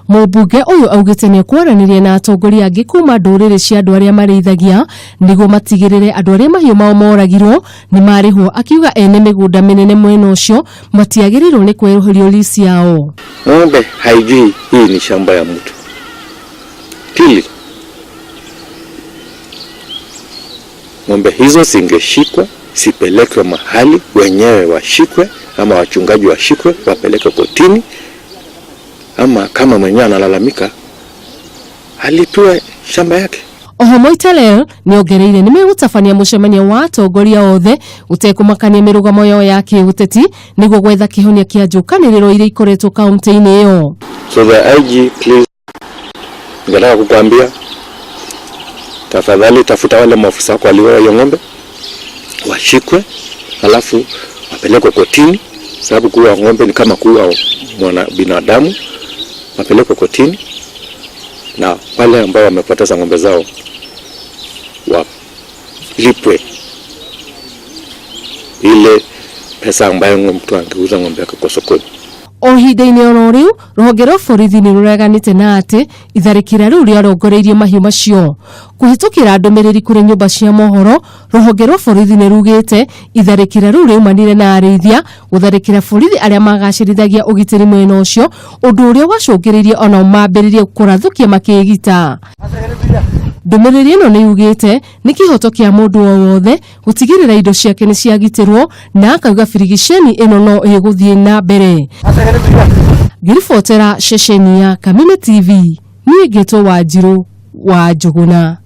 Mũmbunge ũyũ augĩte nĩ kwaranĩria na atongoria angĩ kuma ndũrĩrĩ cia andũ arĩa marĩithagia nĩguo matigĩrĩre andũ arĩa mahiũ mao moragirwo nĩ marĩhwo, akiuga ene mĩgũnda mĩnene mwena ũcio matiagĩrĩirwo nĩ kweruhĩrio lease yao. Ng'ombe haijui hii ni shamba ya mtu. Pili, ng'ombe hizo zingeshikwa, sipelekwe mahali, wenyewe washikwe ama wachungaji washikwe wapeleke kotini, ama kama mwenyewe analalamika alipewe shamba yake. Oho Moitalel nĩongereire nĩ megũtabania mũcemanio wa atongoria othe ũtekũmakania mĩrũgamo yao ya kĩũteti nĩguo gwetha kĩhonia kĩa njũkanĩrĩro iria ikoretwo kaunti-inĩ ĩyo. So the IG, please, ningetaka kukuambia tafadhali tafuta wale maafisa wako waliouwa hiyo ng'ombe, washikwe alafu wapelekwe kotini, sababu kuua ng'ombe ni kama kuua binadamu. Wapelekwe kotini na wale ambao wamepoteza ng'ombe zao walipwe ile pesa ambayo mtu angeuza ng'ombe yake kwa sokoni. O ihinda-inĩ oro rĩu rũhonge rwa borithi nĩ rũreganĩte na atĩ itharĩkĩra rĩu rĩarongoreirie mahiũ macio. Kũhĩtũkĩra ndũmĩrĩri kũrĩ nyũmba cia mohoro, rũhonge rwa borithi nĩ rugĩte itharĩkĩra rĩu rĩumanire na arĩithia gũtharĩkĩra borithi arĩa magacĩrithagia ũgitĩri mwena ũcio, ũndũ ũrĩa wacũngĩrĩirie ona mambĩrĩrie kũrathũkia makĩĩgita. Ndũmĩrĩri ĩno nĩ yugĩte nĩ kĩhoto kĩa mũndũ o wothe gũtigĩrĩra indo ciake nĩ ciagitĩrwo, na akauga birigiceni ĩno no ĩgũthiĩ na mbere. Ngĩribotera ceceni ya Kameme TV, niĩ ngĩtwo Wanjirũ wa Njũgũna.